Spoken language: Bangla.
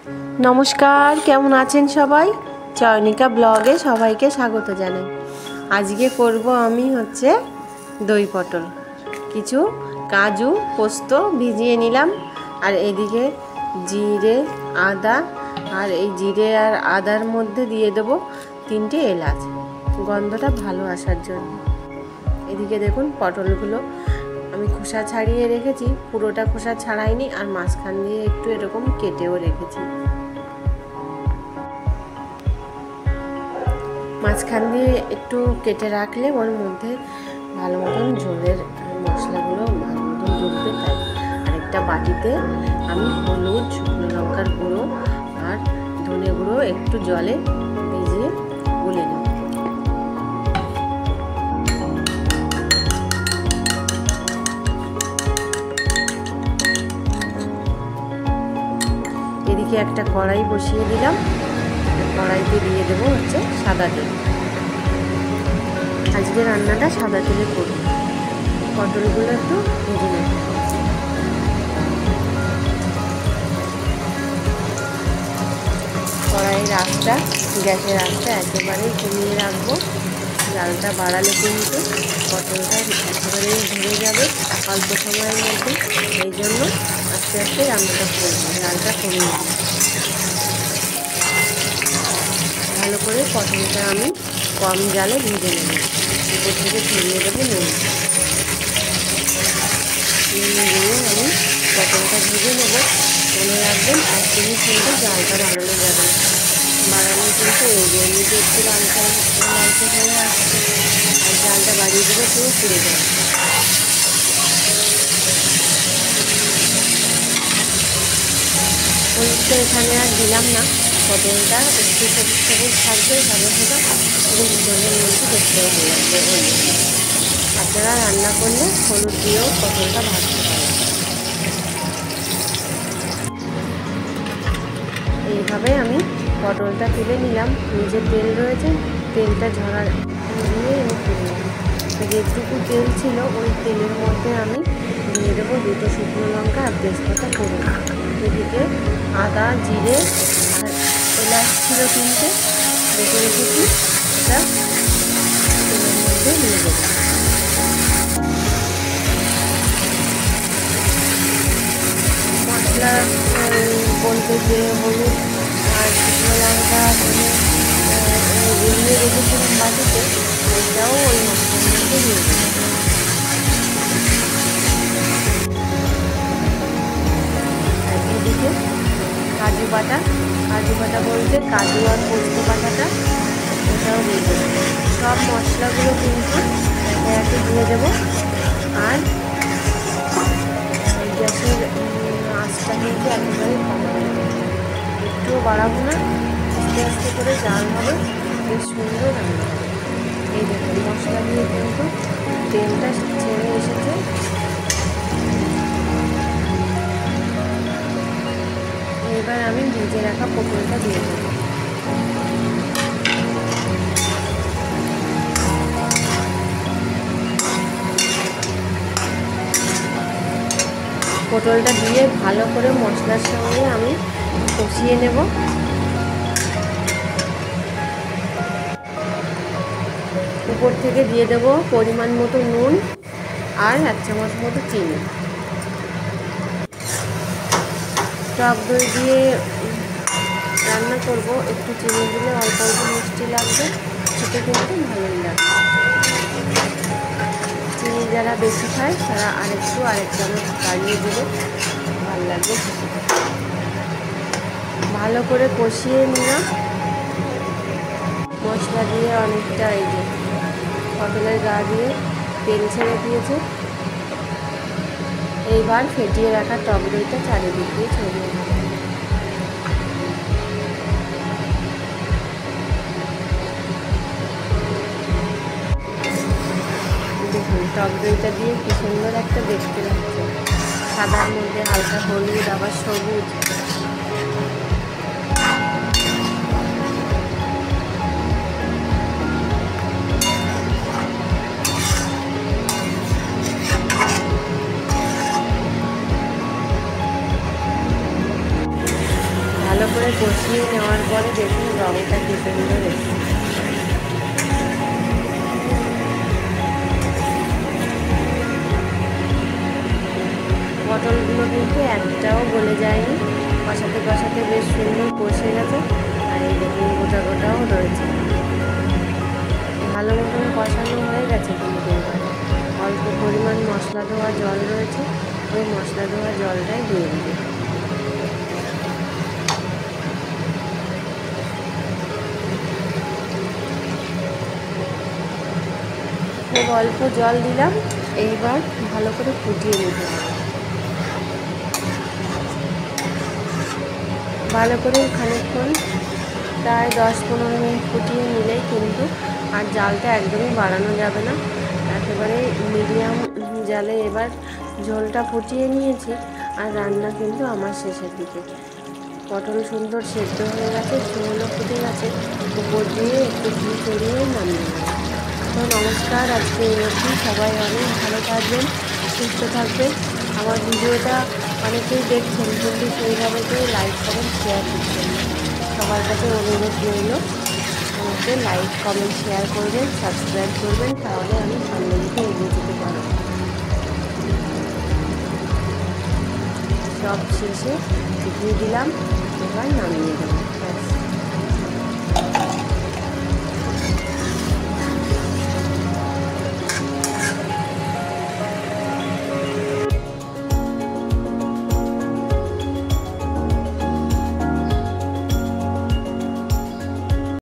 नमस्कार केमन आছেন সবাই চয়নিকা ব্লগে সবাইকে স্বাগত জানাই। আজকে করব আমি হচ্ছে দই পটল। কিছু কাজু পোস্ত ভিজিয়ে নিলাম আর এদিকে জিরে আদা আর এই জিরে আর আদার মধ্যে দিয়ে দেব 3টে এলাচ গন্ধটা ভালো আসার জন্য। এদিকে দেখুন পটলগুলো আমি খোসা ছাড়িয়ে রেখেছি, পুরোটা খোসা ছাড়াইনি আর মাঝখান দিয়ে একটু এরকম কেটেও রেখেছি। মাঝখান দিয়ে একটু কেটে রাখলে ওর মধ্যে ভালো মতন ঝোলের মশলাগুলো ভালো মতন ঢুকবে। তাই আরেকটা বাটিতে আমি হলুদ, শুকনো লঙ্কার গুঁড়ো আর ধনে গুঁড়ো একটু জলে ভিজিয়ে গুলে নিই। এদিকে একটা কড়াই বসিয়ে দিলাম, কড়াইতে দিয়ে দেবো হচ্ছে সাদা তেল। আজকে রান্নাটা সাদা তেলে করব। পটলগুলো একটু ভেজে নেব। কড়াইয়ের আঁচটা, গ্যাসের আঁচটা একেবারেই কমিয়ে রাখবো। জালটা বাড়ালে কিন্তু পটলটা একেবারেই ধরে যাবে অল্প সময়ের মধ্যে। এই জন্য আস্তে আস্তে রান্নাটা করবো, জালটা কমিয়ে দেবো। ভালো করে পটলটা আমি কম জালে ভেজে নেব। উপর থেকে ছড়িয়ে দেবো নুন দিয়ে আমি পটলটা ভেজে নেব। মনে রাখবেন একদমই কিন্তু জালটা বাড়ানো যাবে না, বাড়ানো কিন্তু এই যে এমনিতে একটু লালচে হয়ে আসছে আর জালটা বাড়িয়ে দিলে পুরো পুড়ে যাবে। হলুদটা এখানে আর দিলাম না, পটলটা একটু সবুজ সবুজ থাকবে, ভালো হবে এবং জলের মধ্যে দেখতেও ভালো লাগবে। ওই আপনারা রান্না করলে হলুদ দিয়েও পটলটা ভাজতে পারেন। এইভাবে আমি পটলটা তুলে নিলাম। নিজে তেল রয়েছে, তেলটা ঝরা দিয়ে আমি তুলে নিলাম। যেটুকু তেল ছিল ওই তেলের মধ্যে আমি দিয়ে দেবো 2টো শুকনো লঙ্কা আর তেজপাতা করে। এদিকে আদা জিরে আর এলাচ ছিল 3টে বেটে রেখেছি, এটা তেলের মধ্যে দিয়ে দেবো। মশলা বলতে যে হলুদ আর শুকনো লঙ্কা গুলিয়ে রেখেছিলাম বাটিতে, ওইটাও ওই মশলার মধ্যে দিয়ে দেবো। এদিকে কাজু বাটা বলতে কাজু আর পোস্ত বাটাটা ওটাও দিয়ে দেবো। সব মশলাগুলো কিন্তু একে একে দিয়ে দেবো। আর গ্যাসের আঁচটা কিন্তু একেবারে কম হবে, একটুও বাড়াবো না, আস্তে আস্তে করে জাল হবে, বেশ সুন্দর রান্না হবে। এই দেখুন মশলা দিয়ে কিন্তু তেলটা ছেড়ে এসেছে। এবার আমি ভেজে রাখা পটলটা দিয়ে দেবো। পটলটা দিয়ে ভালো করে মশলার সঙ্গে আমি কষিয়ে নেব। উপর থেকে দিয়ে দেব পরিমাণ মতো নুন আর 1 চামচ মতো চিনি। টক দই দিয়ে রান্না করব, একটু চিনি দিলে অল্প অল্প মিষ্টি লাগবে, খেতে কিন্তু ভালোই লাগবে। চিনি যারা বেশি খায় তারা আরেক চামচ বাড়িয়ে দিলে ভালো লাগবে খেতে। ভালো করে কষিয়ে নিলাম মশলা দিয়ে। অনেকটা এই যে পটলের গা দিয়ে তেল ছেড়ে দিয়েছে। এইবার ফেটিয়ে রাখা টক দইটা চারিদিক দিয়ে ছড়িয়ে দেব। দেখুন টক দইটা দিয়ে কি সুন্দর একটা দেখতে লাগছে, সাদার মধ্যে হালকা হলুদ আবার সবুজ। করে কষিয়ে নেওয়ার পরে দেখুন রঙটা কি সুন্দর এসেছে। পটলগুলো কিন্তু একটাও গলে যায়নি, কষাতে কষাতে বেশ সুন্দর কষে গেছে। আর এই দেখুন গোটা গোটাও রয়েছে, ভালো মতন কষানো হয়ে গেছে। কিন্তু এবারে অল্প পরিমাণ মশলা ধোয়া জল রয়েছে, ওই মশলা ধোয়া জলটাই দিয়ে দিবে। খুব অল্প জল দিলাম, এইবার ভালো করে ফুটিয়ে নিতে হবে। ভালো করে খানিকক্ষণ প্রায় 10-15 মিনিট ফুটিয়ে নিলেই কিন্তু, আর জালটা একদমই বাড়ানো যাবে না, একেবারে মিডিয়াম জালে এবার ঝোলটা ফুটিয়ে নিয়েছি। আর রান্না কিন্তু আমার শেষের দিকে। পটল সুন্দর সেদ্ধ হয়ে গেছে, ঝোলও ফুটে গেছে, উপর দিয়ে একটু ঘি ছড়িয়ে নামিয়ে নেব। তো নমস্কার, আজকে এরকম সবাই অনেক ভালো থাকবেন, সুস্থ থাকবেন। আমার ভিডিওটা অনেকেই দেখছেন কিন্তু সেইভাবে কেউ লাইক কমেন্ট শেয়ার করছেন না। সবার কাছে অনুরোধ রইল, আমাকে লাইক কমেন্ট শেয়ার করবেন, সাবস্ক্রাইব করবেন, তাহলে আমি সামনের দিকে এগিয়ে যেতে পারব। সব শেষে ঘি দিলাম, এবার নামিয়ে দেবো।